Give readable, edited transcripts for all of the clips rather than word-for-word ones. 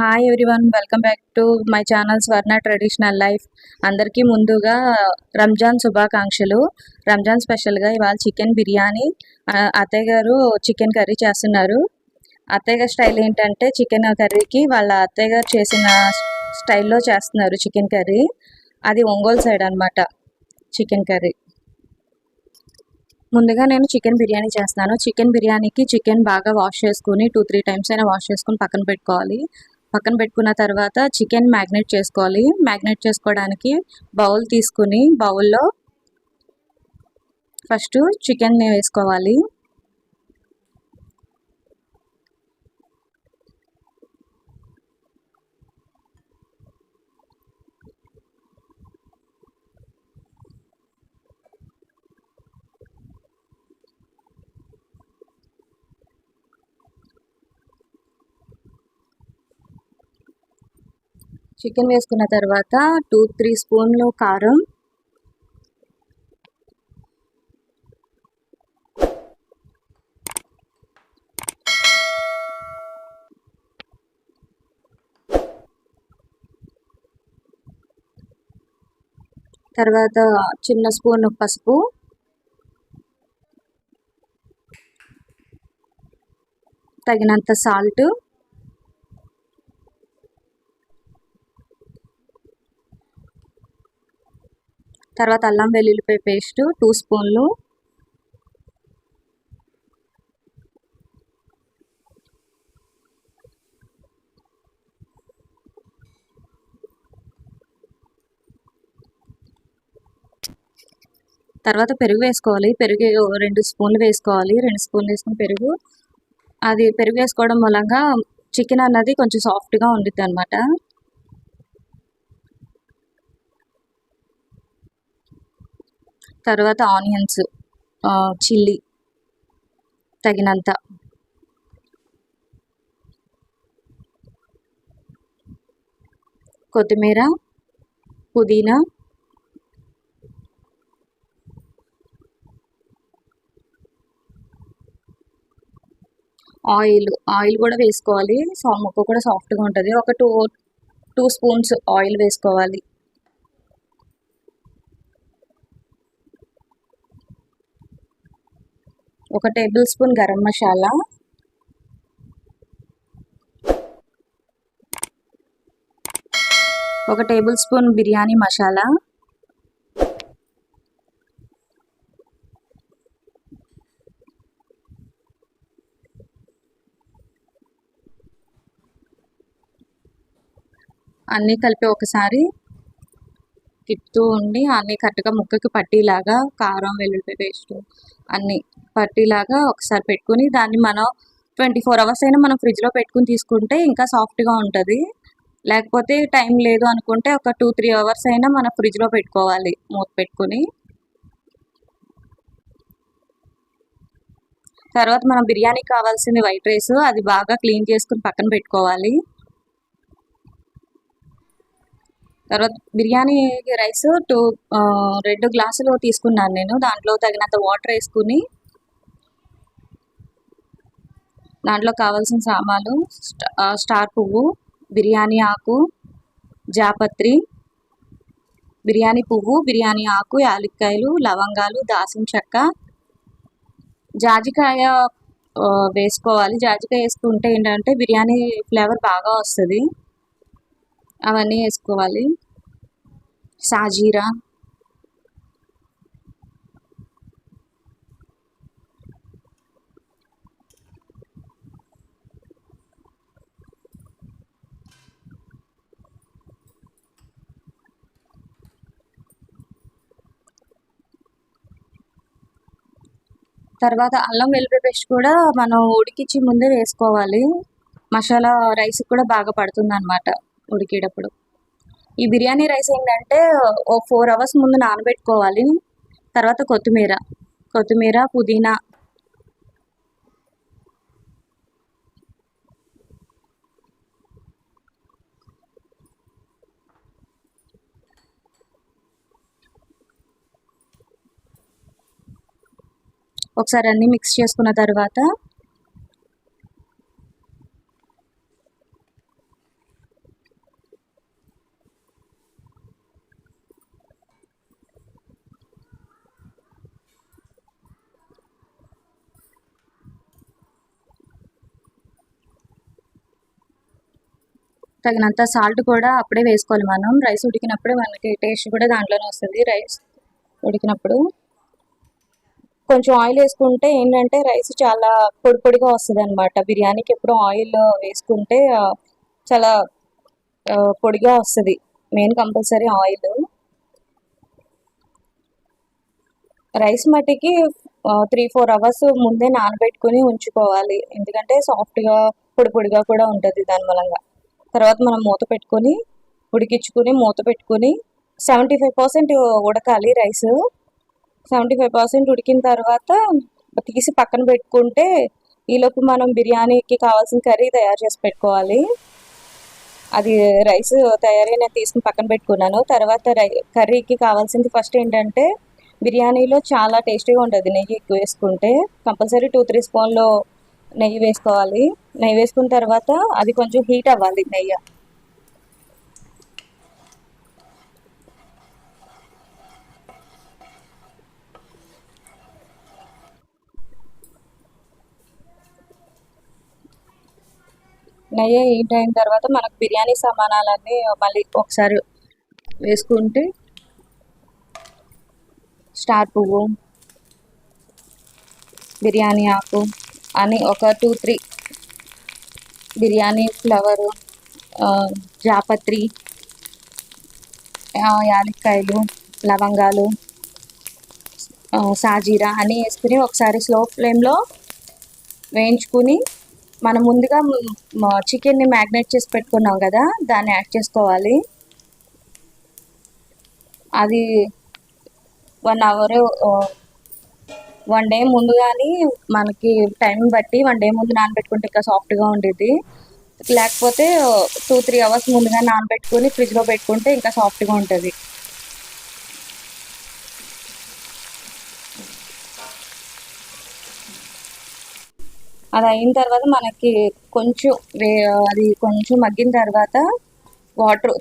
Hi everyone, welcome back to my channel Swarna traditional life. అందరికీ ముందుగా రంజాన్ శుభాకాంక్షలు. రంజాన్ స్పెషల్గా ఇవాళ చికెన్ బిర్యానీ, అత్తయ్య గారు చికెన్ కర్రీ చేస్తున్నారు. అత్తయ్య గారి స్టైల్ ఏంటంటే చికెన్ కర్రీకి వాళ్ళ అత్తయ్య గారు చేసిన స్టైల్లో చేస్తున్నారు చికెన్ కర్రీ. అది ఒంగోలు సైడ్ అనమాట చికెన్ కర్రీ. ముందుగా నేను చికెన్ బిర్యానీ చేస్తాను. చికెన్ బిర్యానీకి చికెన్ బాగా వాష్ చేసుకుని 2-3 టైమ్స్ అయినా వాష్ చేసుకుని పక్కన పెట్టుకోవాలి. పక్కన పెట్టుకున్న తర్వాత చికెన్ మ్యాగ్నేట్ చేసుకోవాలి. మ్యాగ్నేట్ చేసుకోవడానికి బౌల్ తీసుకుని బౌల్లో ఫస్ట్ చికెన్ని వేసుకోవాలి. చికెన్ వేసుకున్న తర్వాత 2-3 స్పూన్లు కారం, తర్వాత చిన్న స్పూన్ పసుపు, తగినంత సాల్ట్, తర్వాత అల్లం వెల్లుల్లిపాయ పేస్ట్ 2 స్పూన్లు, తర్వాత పెరుగు వేసుకోవాలి. పెరుగు 2 స్పూన్లు వేసుకోవాలి. 2 స్పూన్లు వేసుకుని పెరుగు వేసుకోవడం మూలంగా చికెన్ అన్నది కొంచెం సాఫ్ట్గా ఉండిద్ది అనమాట. తర్వాత ఆనియన్స్, చిల్లీ తగినంత, కొత్తిమీర, పుదీనా, ఆయిల్ కూడా వేసుకోవాలి. ముక్క కూడా సాఫ్ట్గా ఉంటుంది. ఒక 2 స్పూన్స్ ఆయిల్ వేసుకోవాలి. ఒక టేబుల్ స్పూన్ గరం మసాలా, ఒక టేబుల్ స్పూన్ బిర్యానీ మసాలా, అన్నీ కలిపి ఒకసారి తిప్పుతూ ఉండి అన్నీ కరెక్ట్గా ముక్కకి పట్టీలాగా కారం వెల్లుల్లి పేస్ట్ అన్నీ పట్టీలాగా ఒకసారి పెట్టుకుని దాన్ని మనం 24 అవర్స్ అయినా మనం ఫ్రిడ్జ్లో పెట్టుకుని తీసుకుంటే ఇంకా సాఫ్ట్గా ఉంటుంది. లేకపోతే టైం లేదు అనుకుంటే ఒక 2-3 అవర్స్ అయినా మనం ఫ్రిడ్జ్లో పెట్టుకోవాలి మూత పెట్టుకుని. తర్వాత మనం బిర్యానీకి కావాల్సింది వైట్ రైస్, అది బాగా క్లీన్ చేసుకుని పక్కన పెట్టుకోవాలి. తర్వాత బిర్యానీ రైస్ 2 గ్లాసులు తీసుకున్నాను నేను. దాంట్లో తగినంత వాటర్ వేసుకుని దాంట్లో కావాల్సిన సామాన్లు స్టార్ పువ్వు, బిర్యానీ ఆకు, జాపత్రి, బిర్యానీ పువ్వు, బిర్యానీ ఆకు, యాలక్కాయలు, లవంగాలు, దాల్చిన చెక్క, జాజికాయ వేసుకోవాలి. జాజికాయ వేసుకుంటే ఏంటంటే బిర్యానీ ఫ్లేవర్ బాగా వస్తుంది. అవన్నీ వేసుకోవాలి. సాజీరా, తర్వాత అల్లం వెల్లుల్లి పేస్ట్ కూడా మనం ఉడికించి ముందే వేసుకోవాలి. మసాలా రైస్ కూడా బాగా పడుతుంది అనమాట ఉడికేటప్పుడు. ఈ బిర్యానీ రైస్ ఏంటంటే ఓ 4 అవర్స్ ముందు నానబెట్టుకోవాలి. తర్వాత కొత్తిమీర, పుదీనా, ఒకసారి అన్నీ మిక్స్ చేసుకున్న తర్వాత తగినంత సాల్ట్ కూడా అప్పుడే వేసుకోవాలి. మనం రైస్ ఉడికినప్పుడే మనకి టేస్ట్ కూడా దాంట్లోనే వస్తుంది. రైస్ ఉడికినప్పుడు కొంచెం ఆయిల్ వేసుకుంటే ఏంటంటే రైస్ చాలా పొడి పొడిగా వస్తుంది అనమాట. బిర్యానీకి ఎప్పుడు ఆయిల్ వేసుకుంటే చాలా పొడిగా వస్తుంది. Main compulsory oil. రైస్ మట్టికి 3-4 అవర్స్ ముందే నానబెట్టుకుని ఉంచుకోవాలి. ఎందుకంటే సాఫ్ట్గా పొడి పొడిగా కూడా ఉంటుంది దాని మూలంగా. తర్వాత మనం మూత పెట్టుకొని ఉడికించుకుని మూత పెట్టుకుని 75% ఉడకాలి రైస్. 75% ఉడికిన తర్వాత తీసి పక్కన పెట్టుకుంటే ఈలోపు మనం బిర్యానీకి కావాల్సిన కర్రీ తయారు చేసి పెట్టుకోవాలి. అది రైస్ తయారీ నేను తీసుకుని పక్కన పెట్టుకున్నాను. తర్వాత కర్రీకి కావాల్సింది ఫస్ట్ ఏంటంటే బిర్యానీలో చాలా టేస్టీగా ఉంటుంది నెయ్యి ఎక్కువ వేసుకుంటే. కంపల్సరీ 2-3 స్పూన్లు నెయ్యి వేసుకోవాలి. నెయ్యి వేసుకున్న తర్వాత అది కొంచెం హీట్ అవ్వాలి నెయ్యి. నెయ్యి హీట్ అయిన తర్వాత మనకు బిర్యానీ సామానాలన్నీ మళ్ళీ ఒకసారి వేసుకుంటే స్టార్ పువ్వు, బిర్యానీ ఆకు అని ఒక 2-3 బిర్యానీ ఫ్లవరు, జాపత్రి, యాలక్కాయలు, లవంగాలు, సాజీరా అని వేసుకుని ఒకసారి స్లో ఫ్లేమ్లో వేయించుకుని మనం ముందుగా చికెన్ని మ్యాగ్నేట్ చేసి పెట్టుకున్నాం కదా, దాన్ని యాడ్ చేసుకోవాలి. అది 1 అవర్ 1 డే ముందు కానీ మనకి టైం బట్టి 1 డే ముందు నానబెట్టుకుంటే ఇంకా సాఫ్ట్గా ఉండేది. లేకపోతే 2-3 అవర్స్ ముందుగా నానబెట్టుకుని ఫ్రిడ్జ్లో పెట్టుకుంటే ఇంకా సాఫ్ట్గా ఉంటుంది. అది అయిన తర్వాత మనకి కొంచెం అది కొంచెం మగ్గిన తర్వాత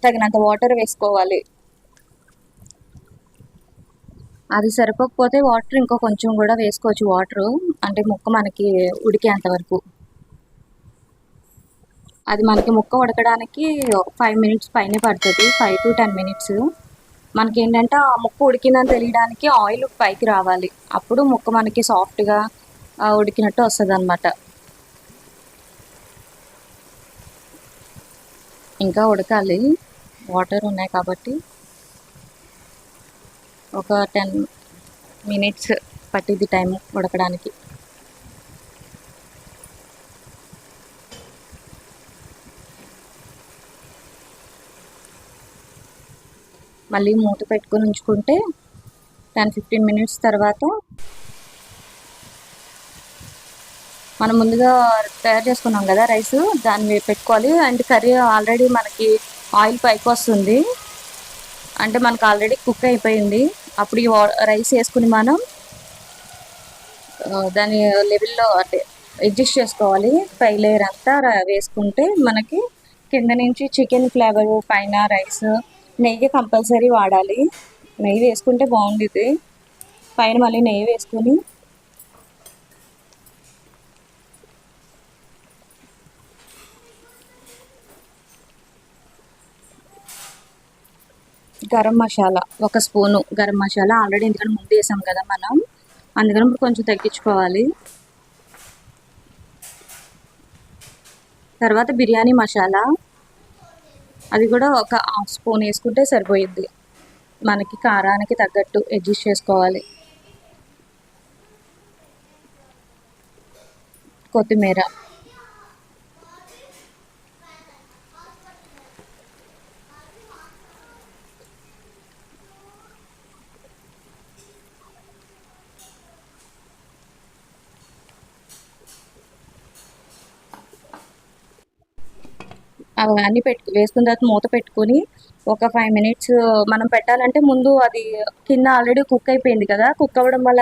తగినంత వాటర్ వేసుకోవాలి. అది సరిపోకపోతే వాటర్ ఇంకో కొంచెం కూడా వేసుకోవచ్చు. వాటరు అంటే ముక్క మనకి ఉడికేంత వరకు. అది మనకి ముక్క ఉడకడానికి 5 మినిట్స్ పైనే పడుతుంది. 5-10 మినిట్స్. మనకి ఏంటంటే ఆ ముక్క ఉడికిందని తెలియడానికి ఆయిల్ పైకి రావాలి. అప్పుడు ముక్క మనకి సాఫ్ట్గా ఉడికినట్టు వస్తుంది అనమాట. ఇంకా ఉడకాలి, వాటర్ ఉన్నాయి కాబట్టి ఒక 10 మినిట్స్ పట్టింది టైం ఉడకడానికి. మళ్ళీ మూత పెట్టుకొని ఉంచుకుంటే 10-15 మినిట్స్ తర్వాత మనం ముందుగా తయారు చేసుకున్నాం కదా రైస్, దాన్ని పెట్టుకోవాలి. అండ్ కర్రీ ఆల్రెడీ మనకి ఆయిల్ పైకి వస్తుంది అంటే మనకు ఆల్రెడీ కుక్ అయిపోయింది. అప్పుడు ఈ రైస్ వేసుకుని మనం దాని లెవెల్లో అంటే అడ్జస్ట్ చేసుకోవాలి. పై లేయర్ అంతా వేసుకుంటే మనకి కింద నుంచి చికెన్ ఫ్లేవర్, పైన రైస్. నెయ్యి కంపల్సరీ వాడాలి. నెయ్యి వేసుకుంటే బాగుంటుంది. పైన మళ్ళీ నెయ్యి వేసుకొని గరం మసాలా 1 స్పూను గరం మసాలా ఆల్రెడీ ఎందుకంటే ముందు వేసాం కదా మనం, అందుకని ఇప్పుడు కొంచెం తగ్గించుకోవాలి. తర్వాత బిర్యానీ మసాలా అది కూడా ఒక 1/2 స్పూన్ వేసుకుంటే సరిపోయిద్ది. మనకి కారానికి తగ్గట్టు అడ్జస్ట్ చేసుకోవాలి. కొత్తిమీర, అవన్నీ వేసుకున్న తర్వాత మూత పెట్టుకొని ఒక 5 మినిట్స్ మనం పెట్టాలంటే ముందు అది కింద ఆల్రెడీ కుక్ అయిపోయింది కదా, కుక్ అవ్వడం వల్ల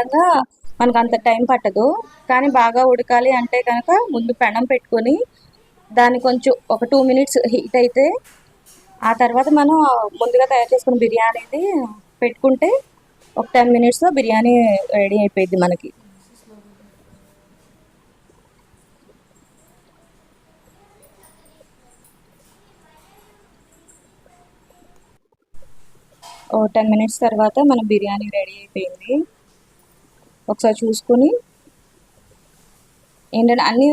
మనకు అంత టైం పట్టదు. కానీ బాగా ఉడకాలి అంటే కనుక ముందు పెనం పెట్టుకొని దాన్ని కొంచెం ఒక 2 మినిట్స్ హీట్ అయితే ఆ తర్వాత మనం ముందుగా తయారు చేసుకున్న బిర్యానీది పెట్టుకుంటే ఒక 10 మినిట్స్లో బిర్యానీ రెడీ అయిపోయింది మనకి. ఓ 10 మినిట్స్ తర్వాత మన బిర్యానీ రెడీ అయిపోయింది. ఒకసారి చూసుకొని ఏంటంటే అన్నీ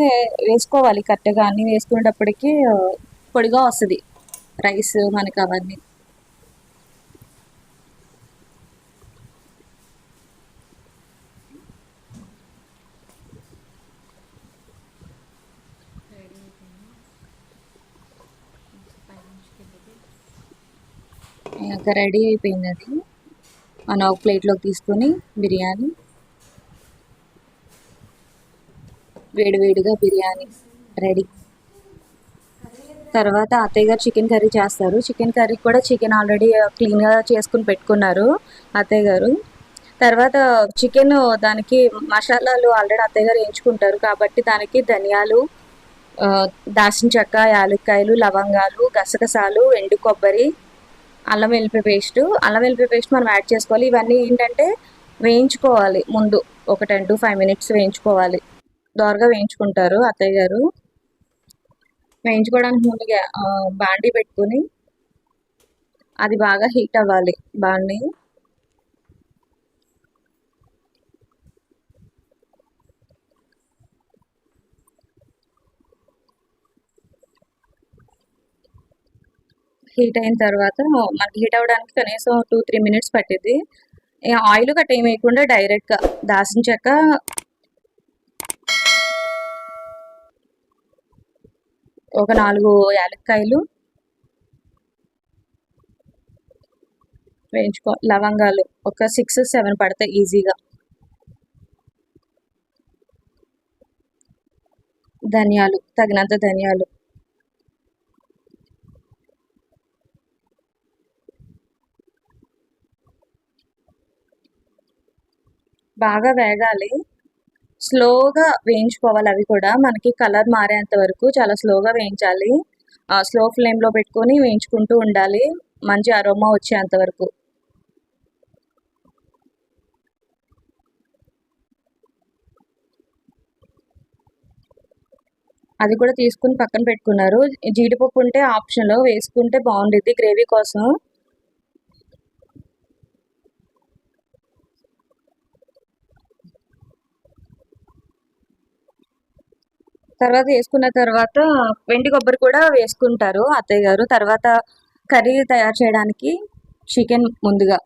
వేసుకోవాలి కరెక్ట్గా. అన్నీ వేసుకునేటప్పటికి పొడిగా వస్తుంది రైస్ మనకి అవన్నీ. ఇంకా రెడీ అయిపోయింది అది. మనం ఒక ప్లేట్లోకి తీసుకొని బిర్యానీ, వేడివేడిగా బిర్యానీ రెడీ. తర్వాత అత్తయ్య గారు చికెన్ కర్రీ చేస్తారు. చికెన్ కర్రీ కూడా చికెన్ ఆల్రెడీ క్లీన్గా చేసుకుని పెట్టుకున్నారు అత్తయ్య గారు. తర్వాత చికెన్ దానికి మసాలాలు ఆల్రెడీ అత్తయ్య గారు వేయించుకుంటారు కాబట్టి దానికి ధనియాలు, దాల్చిన చెక్క, యాలక్కాయలు, లవంగాలు, గసగసాలు, ఎండు కొబ్బరి, అల్లం వెల్లిపాయ పేస్ట్. అల్లం వెల్లిపాయ పేస్ట్ మనం యాడ్ చేసుకోవాలి. ఇవన్నీ ఏంటంటే వేయించుకోవాలి ముందు. ఒక 10 to 5 minutes వేయించుకోవాలి. దోరగా వేయించుకుంటారు అత్తయ్య గారు. వేయించుకోవడానికి ముందుగా బాండీ పెట్టుకుని అది బాగా హీట్ అవ్వాలి. బాండీ హీట్ అయిన తర్వాత మనకి హీట్ అవ్వడానికి కనీసం 2-3 minutes పట్టింది. ఆయిల్ గట్ట ఏం వేయకుండా డైరెక్ట్గా దాల్చిన చెక్క, ఒక 4 యాలక్కాయలు లవంగాలు ఒక 6-7 పడతాయి ఈజీగా, ధనియాలు తగినంత ధనియాలు, బాగా వేగాలి. స్లోగా వేయించుకోవాలి. అవి కూడా మనకి కలర్ మారేంత వరకు చాలా స్లోగా వేయించాలి. స్లో ఫ్లేమ్లో పెట్టుకొని వేయించుకుంటూ ఉండాలి మంచి అరోమా వచ్చేంత వరకు. అది కూడా తీసుకుని పక్కన పెట్టుకున్నారు. జీడిపప్పు ఉంటే ఆప్షన్లో వేసుకుంటే బాగుండిద్ది గ్రేవీ కోసం. తర్వాత వేసుకున్న తర్వాత వెండి కొబ్బరి కూడా వేసుకుంటారు అత్తయ్య గారు. తర్వాత కర్రీ తయారు చేయడానికి చికెన్ ముందుగా,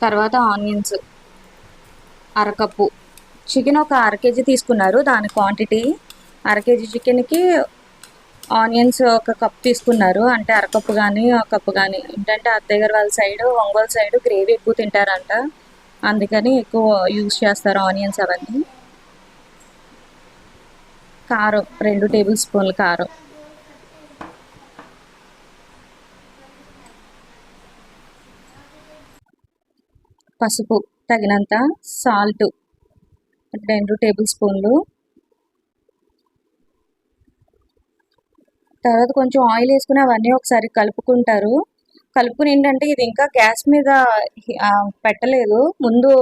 తర్వాత ఆనియన్స్ అరకప్పు, చికెన్ ఒక 1/2 kg తీసుకున్నారు. దాని క్వాంటిటీ 1/2 kg చికెన్కి ఆనియన్స్ ఒక కప్ తీసుకున్నారు. అంటే అరకప్పు కానీ ఒక కప్పు కానీ. ఏంటంటే అత్తయ్య గారు వాళ్ళ సైడ్ ఒంగోలు సైడ్ గ్రేవీ ఎక్కువ తింటారంట, అందుకని ఎక్కువ యూజ్ చేస్తారు ఆనియన్స్ అవన్నీ. కారం 2 టేబుల్ స్పూన్లు కారం, పసుపు తగినంత, సాల్ట్ 2 టేబుల్ స్పూన్లు. తర్వాత కొంచెం ఆయిల్ వేసుకుని అవన్నీ ఒకసారి కలుపుకుంటారు. కలుపుకుని ఏంటంటే ఇది ఇంకా గ్యాస్ మీద పెట్టలేదు, ముందు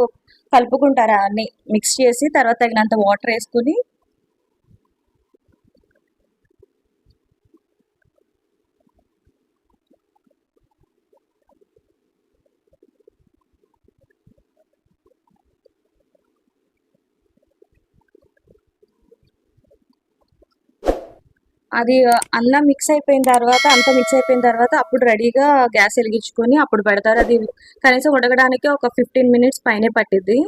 కలుపుకుంటారు అన్నీ మిక్స్ చేసి. తర్వాత తగినంత వాటర్ వేసుకుని అది అన్నం మిక్స్ అయిపోయిన తర్వాత, అంతా మిక్స్ అయిపోయిన తర్వాత అప్పుడు రెడీగా గ్యాస్ వెలిగించుకొని అప్పుడు పెడతారు. అది కనీసం ఉడకడానికి ఒక 15 minutes పైనే పట్టిద్ది.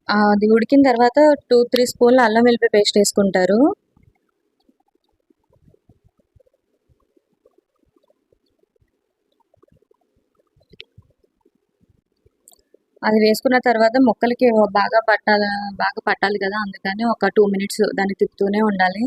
అది ఉడికిన తర్వాత 2-3 స్పూన్లు అల్లం వెల్లిపాయ పేస్ట్ వేసుకుంటారు. అది వేసుకున్న తర్వాత ముక్కలకి బాగా పట్టాలి కదా, అందుకని ఒక 2 minutes దాన్ని తిప్పుతూనే ఉండాలి.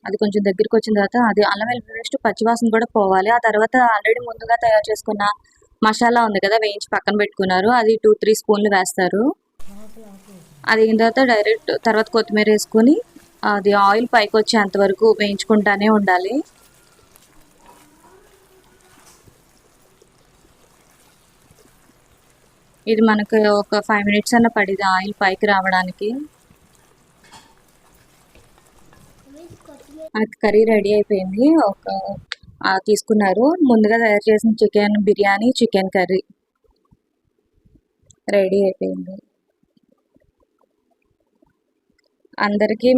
అది కొంచెం దగ్గరికి వచ్చిన తర్వాత అది అల్లం వెల్లుల్లి పేస్ట్ పచ్చివాసన కూడా పోవాలి. ఆ తర్వాత ఆల్రెడీ ముందుగా తయారు చేసుకున్న మసాలా ఉంది కదా, వేయించి పక్కన పెట్టుకున్నారు, అది 2-3 స్పూన్లు వేస్తారు. అది అయిన తర్వాత డైరెక్ట్ తర్వాత కొత్తిమీర వేసుకొని అది ఆయిల్ పైకి వచ్చేంత వరకు వేయించుకుంటానే ఉండాలి. ఇది మనకు ఒక 5 మినిట్స్ అన్న పడిద్ది ఆయిల్ పైకి రావడానికి. మనకి కర్రీ రెడీ అయిపోయింది. తీసుకున్నారు ముందుగా తయారు చేసిన chicken biryani, chicken curry ready అయిపోయింది. అందరికీ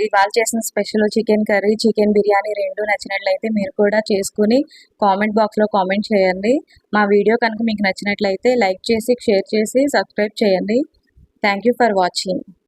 ఇవాళ చేసిన special chicken curry, chicken biryani 2 నచ్చినట్లయితే మీరు కూడా చేసుకుని కామెంట్ బాక్స్లో కామెంట్ చేయండి. మా వీడియో కనుక మీకు నచ్చినట్లయితే లైక్ చేసి, షేర్ చేసి, సబ్స్క్రైబ్ చేయండి. Thank you for watching.